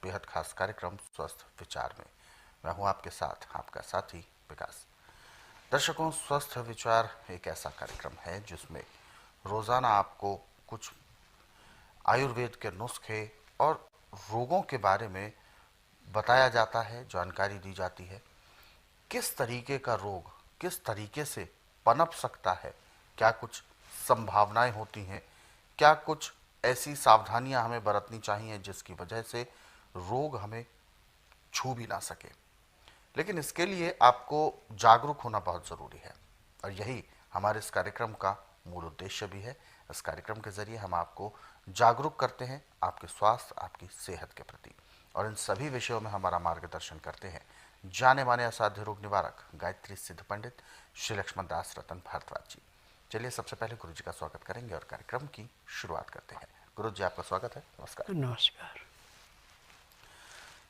बेहद खास कार्यक्रम स्वस्थ विचार में। मैं हूं आपके साथ आपका साथी विकास। दर्शकों, स्वस्थ विचार एक ऐसा कार्यक्रम है जिसमें रोजाना आपको कुछ आयुर्वेद के नुस्खे और रोगों के बारे में बताया जाता है, जानकारी दी जाती है। किस तरीके का रोग किस तरीके से पनप सकता है, क्या कुछ संभावनाएं होती हैं, क्या कुछ ऐसी सावधानियां हमें बरतनी चाहिए जिसकी वजह से रोग हमें छू भी ना सके। लेकिन इसके लिए आपको जागरूक होना बहुत ज़रूरी है और यही हमारे इस कार्यक्रम का मूल उद्देश्य भी है। इस कार्यक्रम के जरिए हम आपको जागरूक करते हैं आपके स्वास्थ्य, आपकी सेहत के प्रति, और इन सभी विषयों में हमारा मार्गदर्शन करते हैं जाने माने असाध्य रोग निवारक गायत्री सिद्ध पंडित श्री लक्ष्मण दास रतन भारद्वाज जी। चलिए सबसे पहले गुरु जी का स्वागत करेंगे और कार्यक्रम की शुरुआत करते हैं। गुरु जी, आपका स्वागत है। नमस्कार। नमस्कार।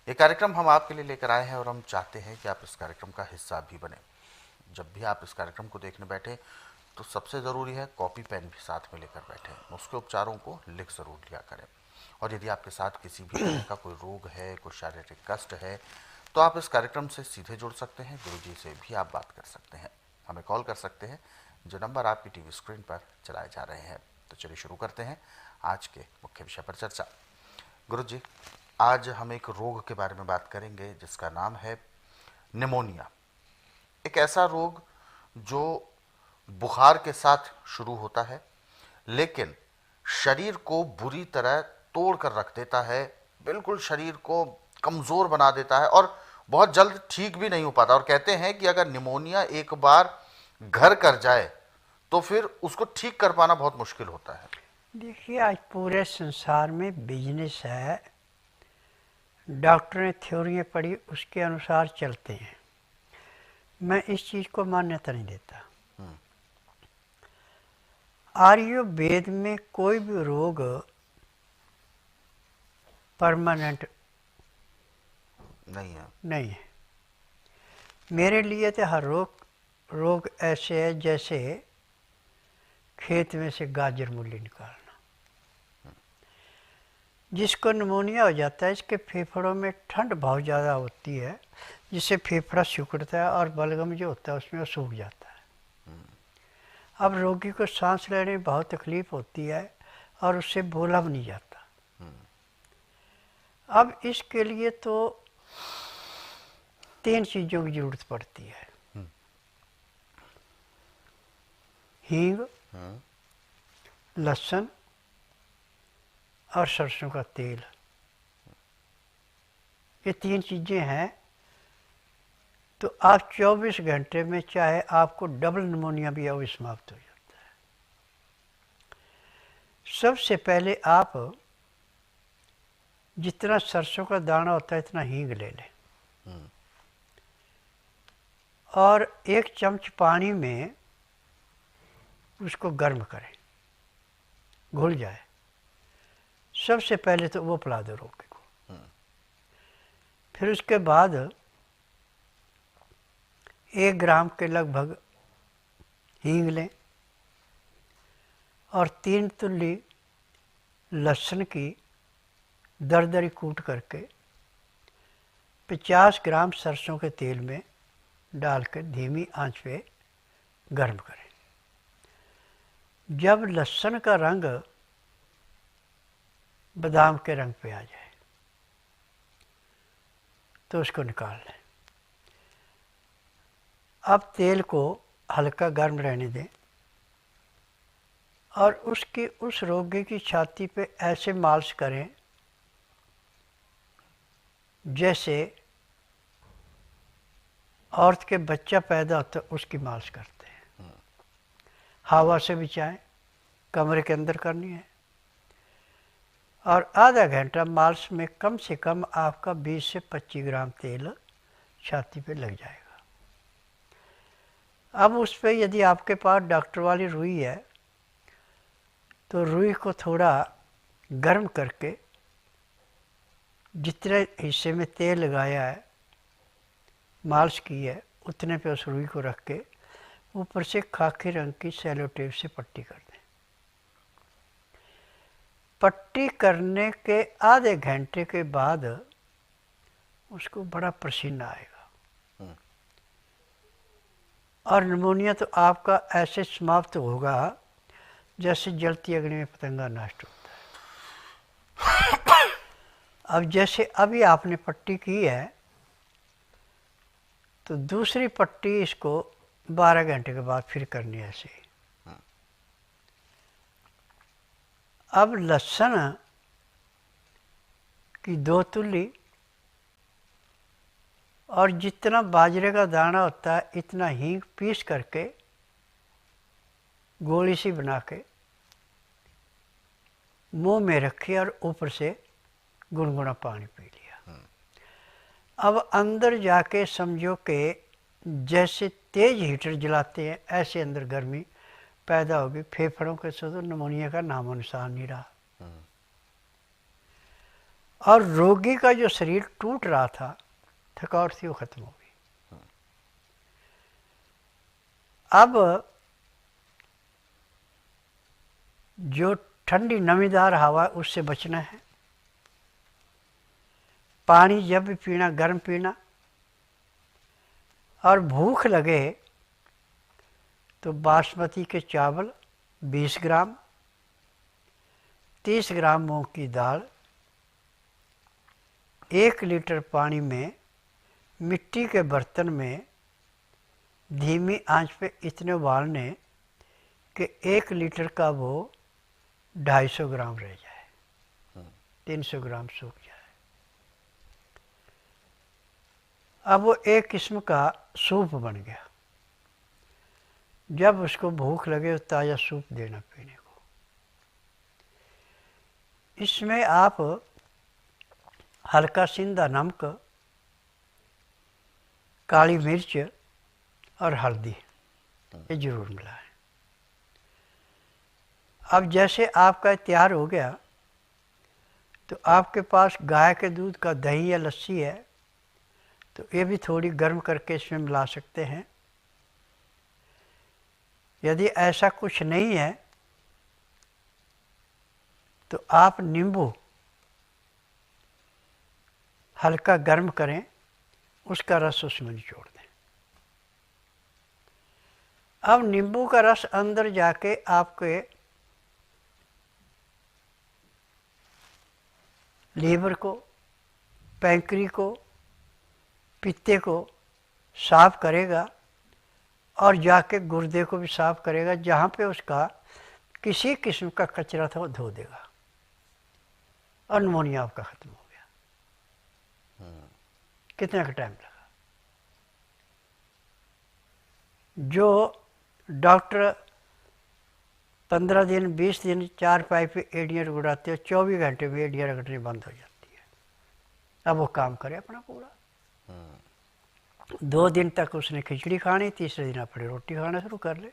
ये कार्यक्रम हम आपके लिए लेकर आए हैं और हम चाहते हैं कि आप इस कार्यक्रम का हिस्सा भी बने। जब भी आप इस कार्यक्रम को देखने बैठे तो सबसे ज़रूरी है कॉपी पेन भी साथ में लेकर बैठे, उसके उपचारों को लिख ज़रूर लिया करें। और यदि आपके साथ किसी भी तरह का कोई रोग है, कोई शारीरिक कष्ट है, तो आप इस कार्यक्रम से सीधे जुड़ सकते हैं। गुरु जी से भी आप बात कर सकते हैं, हमें कॉल कर सकते हैं, जो नंबर आपकी टीवी स्क्रीन पर चलाए जा रहे हैं। तो चलिए शुरू करते हैं आज के मुख्य विषय पर चर्चा। गुरु जी, आज हम एक रोग के बारे में बात करेंगे जिसका नाम है निमोनिया। एक ऐसा रोग जो बुखार के साथ शुरू होता है लेकिन शरीर को बुरी तरह तोड़ कर रख देता है, बिल्कुल शरीर को कमज़ोर बना देता है और बहुत जल्द ठीक भी नहीं हो पाता। और कहते हैं कि अगर निमोनिया एक बार घर कर जाए तो फिर उसको ठीक कर पाना बहुत मुश्किल होता है। देखिए, आज पूरे संसार में बिजनेस है, डॉक्टर ने थ्योरियाँ पढ़ी उसके अनुसार चलते हैं। मैं इस चीज़ को मान्यता नहीं देता। आयुर्वेद में कोई भी रोग परमानेंट नहीं है। मेरे लिए तो हर रोग ऐसे है जैसे खेत में से गाजर मूली निकालना। जिसको निमोनिया हो जाता है, इसके फेफड़ों में ठंड बहुत ज़्यादा होती है जिससे फेफड़ा सिकुड़ता है और बलगम जो होता है उसमें वो सूख जाता है। अब रोगी को सांस लेने में बहुत तकलीफ होती है और उससे बोला भी नहीं जाता। अब इसके लिए तो 3 चीज़ों की ज़रूरत पड़ती है। हींग, लहसुन और सरसों का तेल। ये 3 चीज़ें हैं तो आप 24 घंटे में चाहे आपको डबल निमोनिया भी हो समाप्त हो जाता है। सबसे पहले आप जितना सरसों का दाना होता है इतना हींग ले लें और 1 चम्मच पानी में उसको गर्म करें, घुल जाए। सबसे पहले तो वो पिला दो रोगी को। फिर उसके बाद 1 ग्राम के लगभग हींग लें और 3 तुल्ली लहसुन की दरदरी कूट करके 50 ग्राम सरसों के तेल में डालकर धीमी आंच पे गर्म करें। जब लहसुन का रंग बादाम के रंग पे आ जाए तो उसको निकाल लें। अब तेल को हल्का गर्म रहने दें और उस रोगी की छाती पे ऐसे मालिश करें जैसे औरत के बच्चा पैदा होता है उसकी मालिश करते हैं। हवा से बिछाएं, कमरे के अंदर करनी है और आधा घंटा मालिश में कम से कम आपका 20 से 25 ग्राम तेल छाती पे लग जाएगा। अब उस पर यदि आपके पास डॉक्टर वाली रुई है तो रुई को थोड़ा गर्म करके जितने हिस्से में तेल लगाया है, मालिश की है, उतने पे उस रुई को रख के ऊपर से खाकी रंग की सेलो टेप से पट्टी कर दें। पट्टी करने के आधे घंटे के बाद उसको बड़ा पसीना आएगा। हम्म। और निमोनिया तो आपका ऐसे समाप्त होगा जैसे जलती अग्नि में पतंगा नष्ट होता है। अब जैसे अभी आपने पट्टी की है तो दूसरी पट्टी इसको 12 घंटे के बाद फिर करनी है ऐसे। अब लहसुन की 2 तुल्ली और जितना बाजरे का दाना होता है इतना हींग पीस करके गोली सी बना के मुंह में रखी और ऊपर से गुनगुना पानी पी लिया। अब अंदर जाके समझो कि जैसे तेज हीटर जलाते हैं ऐसे अंदर गर्मी पैदा होगी, फेफड़ों के से तो निमोनिया का नामो निशान नहीं रहा। और रोगी का जो शरीर टूट रहा था, थकावट थी, वो खत्म हो गई। अब जो ठंडी नमीदार हवा उससे बचना है। पानी जब भी पीना गर्म पीना। और भूख लगे तो बासमती के चावल 20 ग्राम, 30 ग्राम मूंग की दाल, 1 लीटर पानी में मिट्टी के बर्तन में धीमी आंच पे इतने उबालने कि 1 लीटर का वो 250 ग्राम रह जाए, 300 ग्राम सूख जाए। अब वो एक किस्म का सूप बन गया। जब उसको भूख लगे तो ताज़ा सूप देना पीने को। इसमें आप हल्का सिंधा नमक, काली मिर्च और हल्दी ये जरूर मिलाएं। अब जैसे आपका तैयार हो गया तो आपके पास गाय के दूध का दही या लस्सी है तो ये भी थोड़ी गर्म करके इसमें मिला सकते हैं। यदि ऐसा कुछ नहीं है तो आप नींबू हल्का गर्म करें, उसका रस उसमें निचोड़ दें। अब नींबू का रस अंदर जाके आपके लीवर को, पैंक्री को, पित्ते को साफ करेगा और जाके गुर्दे को भी साफ करेगा। जहाँ पे उसका किसी किस्म का कचरा था वो धो देगा और निमोनिया आपका खत्म हो गया। कितना का टाइम लगा? जो डॉक्टर 15 दिन 20 दिन 4 पाइप एडियाँ रगड़ाते हो, 24 घंटे में एडियाँ रगड़नी बंद हो जाती है। अब वो काम करे अपना पूरा। 2 दिन तक उसने खिचड़ी खानी, तीसरे दिन अपनी रोटी खाना शुरू कर ले।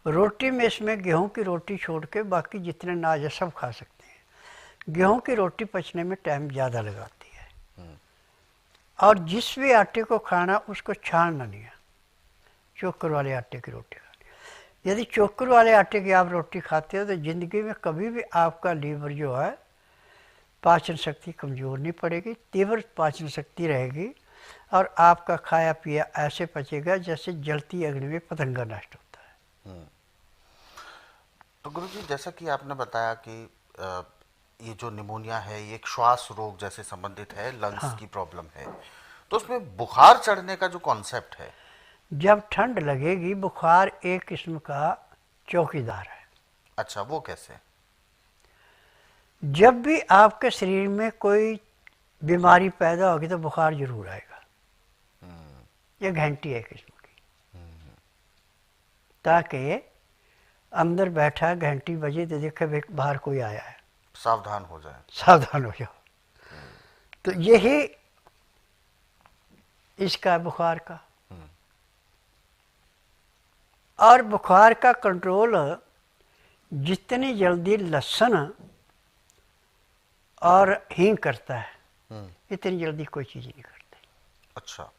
रोटी में इसमें गेहूं की रोटी छोड़ के बाकी जितने अनाज है सब खा सकते हैं। गेहूं की रोटी पचने में टाइम ज़्यादा लगाती है। और जिस भी आटे को खाना उसको छानना नहीं है, चोकर वाले आटे की रोटी खानी। यदि चोकर वाले आटे की आप रोटी खाते हो तो ज़िंदगी में कभी भी आपका लीवर जो है पाचन शक्ति कमज़ोर नहीं पड़ेगी, तीव्र पाचन शक्ति रहेगी और आपका खाया पिया ऐसे पचेगा जैसे जलती अग्नि में पतंगा नष्ट होता है। तो गुरुजी, जैसा कि आपने बताया कि ये जो निमोनिया है ये एक श्वास रोग जैसे संबंधित है, लंग्स हाँ। की प्रॉब्लम है, तो उसमें बुखार चढ़ने का जो कॉन्सेप्ट है, जब ठंड लगेगी बुखार एक किस्म का चौकीदार है। अच्छा, वो कैसे? जब भी आपके शरीर में कोई बीमारी पैदा होगी तो बुखार जरूर आएगा। ये घंटी है किस्म की, ताकि अंदर बैठा घंटी बजे तो देखे भाई बाहर कोई आया है, सावधान हो जाए, सावधान हो जाओ। तो यही इसका बुखार का। और बुखार का कंट्रोल जितनी जल्दी लहसुन और हींग करता है इतनी जल्दी कोई चीज़ नहीं करती। अच्छा,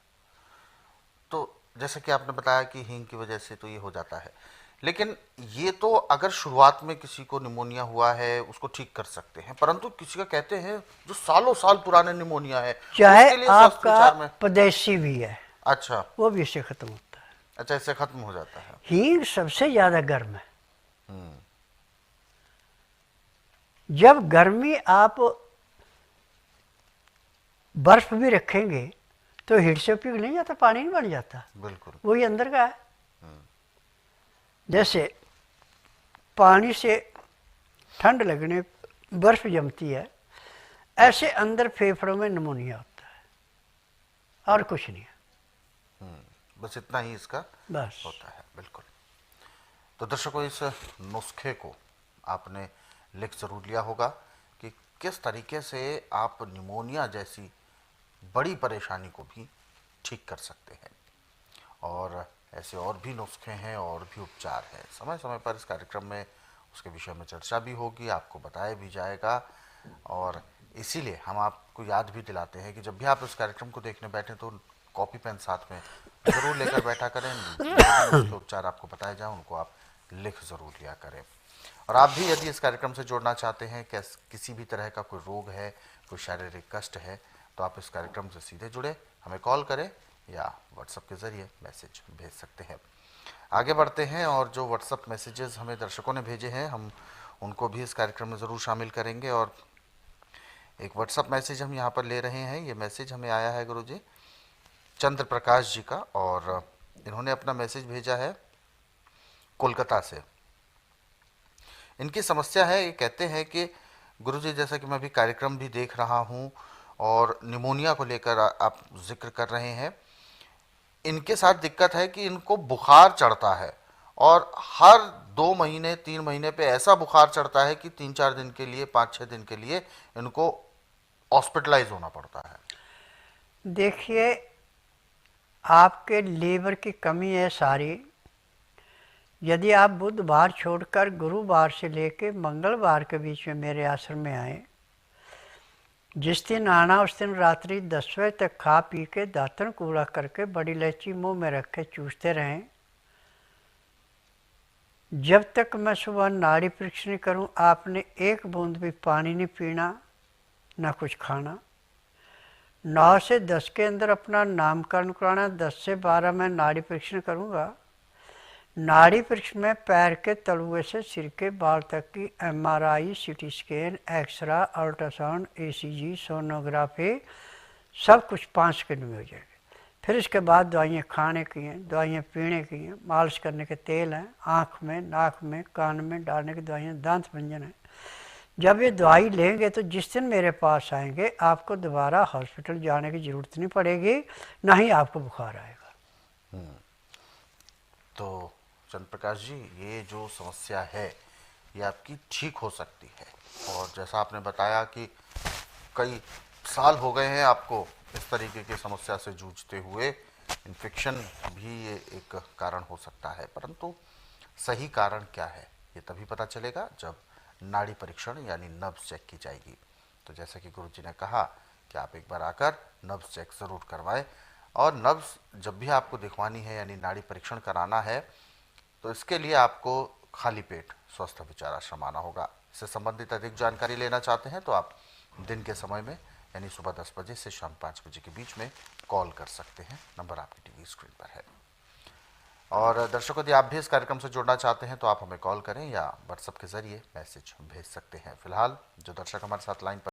तो जैसे कि आपने बताया कि हींग की वजह से तो ये हो जाता है, लेकिन ये तो अगर शुरुआत में किसी को निमोनिया हुआ है उसको ठीक कर सकते हैं, परंतु किसी का कहते हैं जो सालों साल पुराने निमोनिया है चाहे उसके लिए स्वास्थ्य आपका विचार में। पदेशी भी है, अच्छा। वो भी इससे खत्म होता है। अच्छा, इससे खत्म हो जाता है। हींग सबसे ज्यादा गर्म है। जब गर्मी आप बर्फ भी रखेंगे तो हीट से पिघल नहीं जाता, पानी नहीं बन जाता, बिल्कुल। वही अंदर का है। जैसे पानी से ठंड लगने बर्फ जमती है, ऐसे अंदर फेफड़ों में निमोनिया होता है और कुछ नहीं है। बस इतना ही इसका बस होता है। बिल्कुल। तो दर्शकों, इस नुस्खे को आपने लिख जरूर लिया होगा कि किस तरीके से आप निमोनिया जैसी बड़ी परेशानी को भी ठीक कर सकते हैं। और ऐसे और भी नुस्खे हैं और भी उपचार हैं, समय समय पर इस कार्यक्रम में उसके विषय में चर्चा भी होगी, आपको बताया भी जाएगा। और इसीलिए हम आपको याद भी दिलाते हैं कि जब भी आप इस कार्यक्रम को देखने बैठें तो कॉपी पेन साथ में ज़रूर लेकर बैठा करें। उसके उपचार आपको बताए जाएँ उनको आप लिख ज़रूर लिया करें। और आप भी यदि इस कार्यक्रम से जुड़ना चाहते हैं, किसी भी तरह का कोई रोग है, कोई शारीरिक कष्ट है, तो आप इस कार्यक्रम से सीधे जुड़े, हमें कॉल करें या व्हाट्सएप के ज़रिए मैसेज भेज सकते हैं। आगे बढ़ते हैं और जो व्हाट्सएप मैसेजेस हमें दर्शकों ने भेजे हैं हम उनको भी इस कार्यक्रम में ज़रूर शामिल करेंगे। और एक व्हाट्सएप मैसेज हम यहाँ पर ले रहे हैं। ये मैसेज हमें आया है गुरुजी चंद्र प्रकाश जी का, और इन्होंने अपना मैसेज भेजा है कोलकाता से। इनकी समस्या है, ये कहते हैं कि गुरुजी जैसा कि मैं अभी कार्यक्रम भी देख रहा हूँ और निमोनिया को लेकर आप जिक्र कर रहे हैं, इनके साथ दिक्कत है कि इनको बुखार चढ़ता है और हर 2 महीने 3 महीने पे ऐसा बुखार चढ़ता है कि 3-4 दिन के लिए 5-6 दिन के लिए इनको हॉस्पिटलाइज होना पड़ता है। देखिए, आपके लीवर की कमी है सारी। यदि आप बुधवार छोड़कर गुरुवार से लेकर मंगलवार के बीच में मेरे आश्रम में आए, जिस दिन आना उस दिन रात्रि 10 बजे तक खा पी के दातन कूड़ा करके बड़ी इलायची मुंह में रख के चूसते रहें। जब तक मैं सुबह नाड़ी परीक्षण नहीं करूं, आपने एक बूंद भी पानी नहीं पीना, ना कुछ खाना। 9 से 10 के अंदर अपना नामकरण कराना। 10 से 12 मैं नाड़ी परीक्षण करूंगा। नाड़ी परीक्षण में पैर के तलुए से सिर के बाल तक की MRI, CT scan, x ray, ultrasound, ECG, sonography, सब कुछ 5 सेकंड में हो जाएगा। फिर इसके बाद दवाइयाँ खाने की हैं, दवाइयाँ पीने की हैं, मालिश करने के तेल हैं, आँख में, नाक में, कान में डालने की दवाइयाँ, दांत भंजन है। जब ये दवाई लेंगे तो जिस दिन मेरे पास आएंगे आपको दोबारा हॉस्पिटल जाने की ज़रूरत नहीं पड़ेगी, ना ही आपको बुखार आएगा। तो चंद्र प्रकाश जी, ये जो समस्या है ये आपकी ठीक हो सकती है। और जैसा आपने बताया कि कई साल हो गए हैं आपको इस तरीके की समस्या से जूझते हुए, इन्फेक्शन भी ये एक कारण हो सकता है, परंतु सही कारण क्या है ये तभी पता चलेगा जब नाड़ी परीक्षण यानी नब्ज चेक की जाएगी। तो जैसा कि गुरुजी ने कहा कि आप एक बार आकर नब्ज चेक ज़रूर करवाएं। और नब्ज जब भी आपको दिखवानी है यानी नाड़ी परीक्षण कराना है तो इसके लिए आपको खाली पेट स्वस्थ विचार आश्रम आना होगा। इससे संबंधित अधिक जानकारी लेना चाहते हैं तो आप दिन के समय में यानी सुबह 10 बजे से शाम 5 बजे के बीच में कॉल कर सकते हैं। नंबर आपकी टीवी स्क्रीन पर है। और दर्शकों, यदि आप भी इस कार्यक्रम से जुड़ना चाहते हैं तो आप हमें कॉल करें या व्हाट्सएप के जरिए मैसेज भेज सकते हैं। फिलहाल जो दर्शक हमारे साथ लाइन पर